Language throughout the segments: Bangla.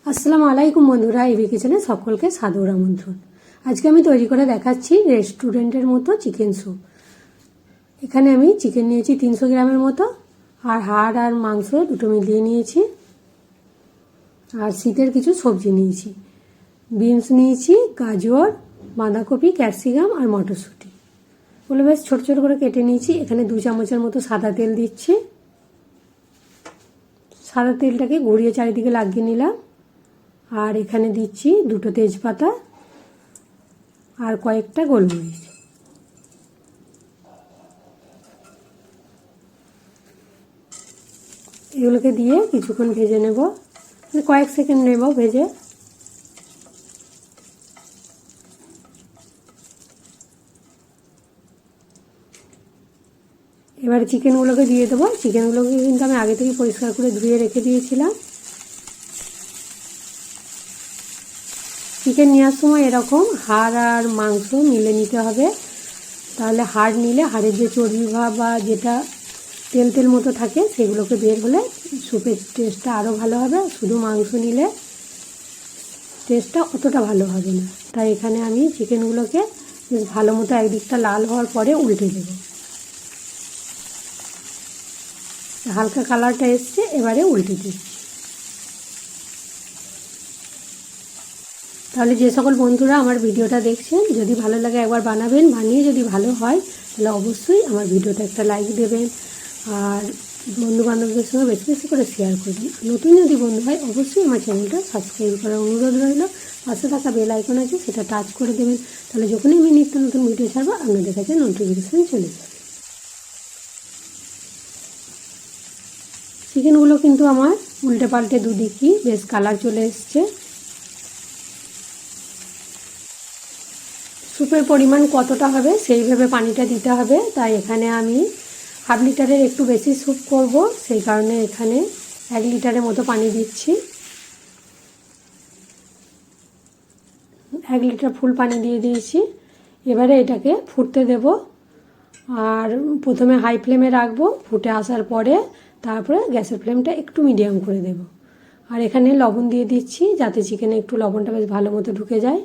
আসসালামু আলাইকুম বন্ধুরা, এবি কিচেনে সকলকে সাদর আমন্ত্রণ। আজকে আমি তৈরি করে দেখাচ্ছি রেস্টুরেন্টের মতো চিকেন স্যুপ। এখানে আমি চিকেন নিয়েছি 300 গ্রামের মতো, আর হাড় আর মাংস দুটো মিলিয়ে নিয়েছি, আর শীতের কিছু সবজি নিয়েছি। বিনস নিয়েছি, গাজর, বাঁধাকপি, ক্যাপসিকাম আর মটরশুঁটি। ওগুলো বেশ ছোটো ছোটো করে কেটে নিয়েছি। এখানে 2 চামচের মতো সাদা তেল দিচ্ছি। সাদা তেলটাকে ঘুরিয়ে চারিদিকে লাগিয়ে নিলাম। আর এখানে দিচ্ছি 2টো তেজপাতা আর কয়েকটা গোলমরিচ। এগুলোকে দিয়ে কিছুক্ষণ ভেজে নেব, কয়েক সেকেন্ড নেব ভেজে। এবারে চিকেনগুলোকে দিয়ে দেবো। চিকেনগুলোকে কিন্তু আমি আগে থেকে পরিষ্কার করে ধুয়ে রেখে দিয়েছিলাম। চিকেন নেওয়ার সময় এরকম হাড় আর মাংস মিলে নিতে হবে, তাহলে হাড় নিলে হাড়ের যে চর্বি ভাব বা যেটা তেল তেল মতো থাকে সেগুলোকে বের হলে স্যুপের টেস্টটা আরও ভালো হবে। শুধু মাংস নিলে টেস্টটা অতটা ভালো হবে না। তাই এখানে আমি চিকেনগুলোকে বেশ ভালো মতো একদিকটা লাল হওয়ার পরে উল্টে দেব। হালকা কালারটা এসছে, এবারে উল্টে দিচ্ছি। তাহলে যে সকল বন্ধুরা আমার ভিডিওটা দেখছেন, যদি ভালো লাগে একবার বানাবেন, বানিয়ে যদি ভালো হয় তাহলে অবশ্যই আমার ভিডিওটা একটা লাইক দেবেন, আর বন্ধুবান্ধবদের সঙ্গে বেশি বেশি করে শেয়ার করবেন। নতুন যদি বন্ধু হয় অবশ্যই আমার চ্যানেলটা সাবস্ক্রাইব করার অনুরোধ রইল। পাশে থাকা বেল আইকন আছে, সেটা টাচ করে দেবেন, তাহলে যখনই আমি নিত্য নতুন ভিডিও ছাড়বো আপনাদের কাছে নোটিফিকেশান চলে যাবে। চিকেনগুলো কিন্তু আমার উল্টে পাল্টে দুদিকই বেশ কালার চলে এসছে। স্যুপের পরিমাণ কতটা হবে সেইভাবে পানিটা দিতে হবে। তাই এখানে আমি হাফ লিটারের একটু বেশি স্যুপ করব, সেই কারণে এখানে 1 লিটারের মতো পানি দিচ্ছি। 1 লিটার ফুল পানি দিয়ে দিয়েছি। এবারে এটাকে ফুটতে দেব, আর প্রথমে হাই ফ্লেমে রাখবো। ফুটে আসার পরে তারপরে গ্যাসের ফ্লেমটা একটু মিডিয়াম করে দেব। আর এখানে লবণ দিয়ে দিচ্ছি, যাতে চিকেনে একটু লবণটা বেশ ভালো মতো ঢুকে যায়।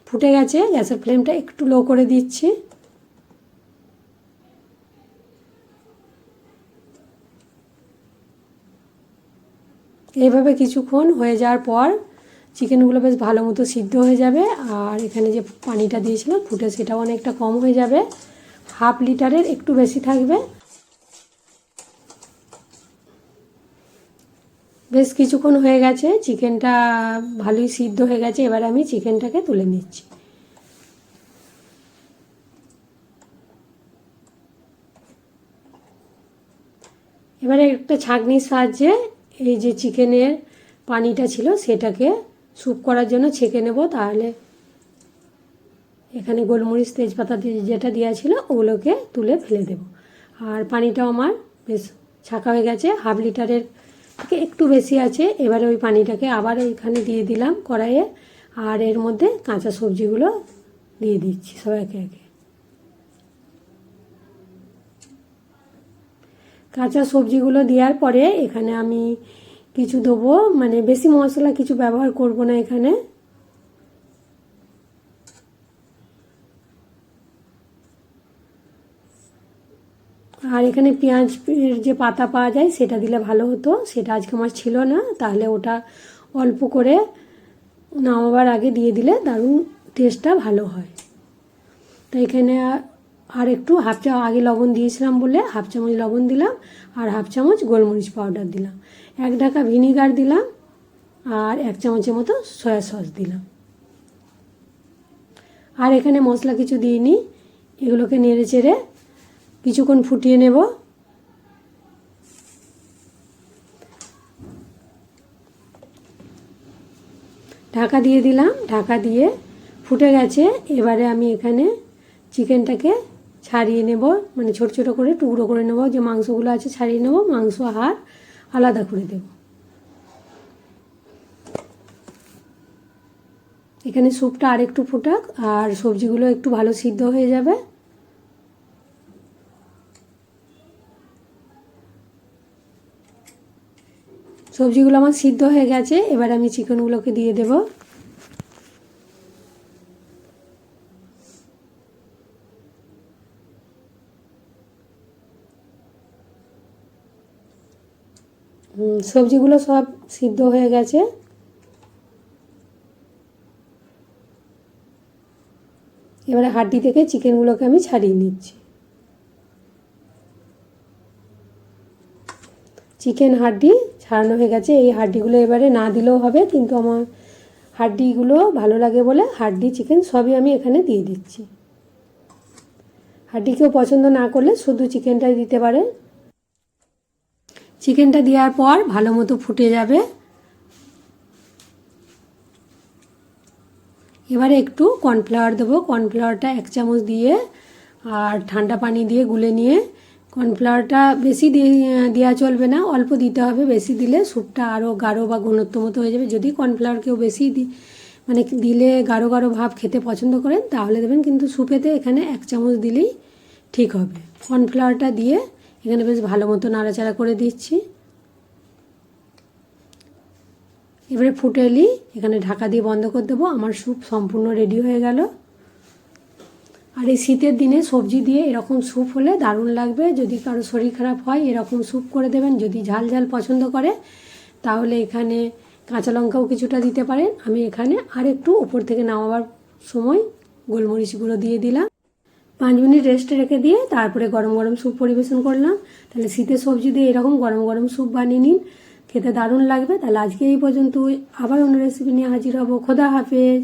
ফুটে গেছে, গ্যাসের ফ্লেমটা একটু লো করে দিচ্ছি। এইভাবে কিছুক্ষণ হয়ে যাওয়ার পর চিকেনগুলো বেশ ভালো মতো সিদ্ধ হয়ে যাবে, আর এখানে যে পানিটা দিয়েছিলাম ফুটে সেটাও অনেকটা কম হয়ে যাবে। হাফ লিটারের একটু বেশি থাকবে। বেশ কিছুক্ষণ হয়ে গেছে, চিকেনটা ভালোই সিদ্ধ হয়ে গেছে। এবারে আমি চিকেনটাকে তুলে নিচ্ছি। এবারে একটা ছাঁকনির সাহায্যে এই যে চিকেনের পানিটা ছিল সেটাকে স্যুপ করার জন্য ছেঁকে নেব। তাহলে এখানে গোলমরিচ তেজপাতা যেটা দেওয়া ছিল ওগুলোকে তুলে ফেলে দেব। আর পানিটাও আমার বেশ ছাঁকা হয়ে গেছে, হাফ লিটারের থেকে একটু বেশি আছে। এবারে ওই পানিটাকে আবার ওইখানে দিয়ে দিলাম কড়াইয়ে, আর এর মধ্যে কাঁচা সবজিগুলো দিয়ে দিচ্ছি সব একে একে। কাঁচা সবজিগুলো দেওয়ার পরে এখানে আমি কিছু দেবো, মানে বেশি মশলা কিছু ব্যবহার করব না এখানে। আর এখানে পেঁয়াজের যে পাতা পাওয়া যায় সেটা দিলে ভালো হতো, সেটা আজকে আমার ছিল না। তাহলে ওটা অল্প করে নামাবার আগে দিয়ে দিলে দারুণ টেস্টটা ভালো হয়। তো এখানে আর একটু আগে লবণ দিয়েছিলাম বলে হাফ চামচ লবণ দিলাম, আর হাফ চামচ গোলমরিচ পাউডার দিলাম, 1 ঢাকা ভিনিগার দিলাম, আর 1 চামচের মতো সয়া সস দিলাম। আর এখানে মশলা কিছু দিইনি। এগুলোকে নেড়ে চেড়ে কিছুক্ষণ ফুটিয়ে নেব। ঢাকা দিয়ে দিলাম, ঢাকা দিয়ে ফুটে গেছে। এবারে আমি এখানে চিকেনটাকে ছাড়িয়ে নেব, মানে ছোট ছোট করে টুকরো করে নেব। যে মাংসগুলো আছে ছাড়িয়ে নেব, মাংস হাড় আলাদা করে দেব। এখানে স্যুপটা আর একটু ফুটাক, আর সবজিগুলো একটু ভালো সিদ্ধ হয়ে যাবে। সবজিগুলো আমার সিদ্ধ হয়ে গেছে, এবার আমি চিকেনগুলোকে দিয়ে দেব। সবজিগুলো সব সিদ্ধ হয়ে গেছে। এবারে হাড্ডি থেকে চিকেনগুলোকে আমি ছাড়িয়ে নিচ্ছি। চিকেন হাড্ডি ছাড়ানো হয়ে গেছে। এই হাড্ডিগুলো এবারে না দিলেও হবে, কিন্তু আমার হাড্ডিগুলো ভালো লাগে বলে হাড্ডি চিকেন সবই আমি এখানে দিয়ে দিচ্ছি। হাড্ডি কেউ পছন্দ না করলে শুধু চিকেনটাই দিতে পারে। চিকেনটা দেওয়ার পর ভালো মতো ফুটে যাবে। এবারে একটু কর্নফ্লাওয়ার দেবো। কর্নফ্লাওয়ারটা 1 চামচ দিয়ে আর ঠান্ডা পানি দিয়ে গুলে নিয়ে, কর্নফ্লাওয়ারটা বেশি দেওয়া চলবে না, অল্প দিতে হবে। বেশি দিলে স্যুপটা আরও গাঢ় বা ঘনত্ব মতো হয়ে যাবে। যদি কর্নফ্লাওয়ার কেউ বেশি মানে দিলে গাঢ় গাঢ় ভাব খেতে পছন্দ করেন তাহলে দেবেন, কিন্তু স্যুপেতে এখানে 1 চামচ দিলেই ঠিক হবে। কর্নফ্লাওয়ারটা দিয়ে এখানে বেশ ভালো মতো নাড়াচাড়া করে দিচ্ছি। এবারে ফুটে এলি এখানে ঢাকা দিয়ে বন্ধ করে দেবো। আমার স্যুপ সম্পূর্ণ রেডি হয়ে গেল। আর এই শীতের দিনে সবজি দিয়ে এরকম স্যুপ হলে দারুণ লাগবে। যদি কারো শরীর খারাপ হয় এরকম স্যুপ করে দেবেন। যদি ঝাল ঝাল পছন্দ করে তাহলে এখানে কাঁচা লঙ্কাও কিছুটা দিতে পারেন। আমি এখানে আর একটু উপর থেকে নামাবার সময় গোলমরিচ গুঁড়ো দিয়ে দিলাম। 5 মিনিট রেস্টে রেখে দিয়ে তারপরে গরম গরম স্যুপ পরিবেশন করলাম। তাহলে শীতের সবজি দিয়ে এরকম গরম গরম স্যুপ বানিয়ে নিন, খেতে দারুণ লাগবে। তাহলে আজকে এই পর্যন্তই, আবার অন্য রেসিপি নিয়ে হাজির হব। খোদা হাফেজ।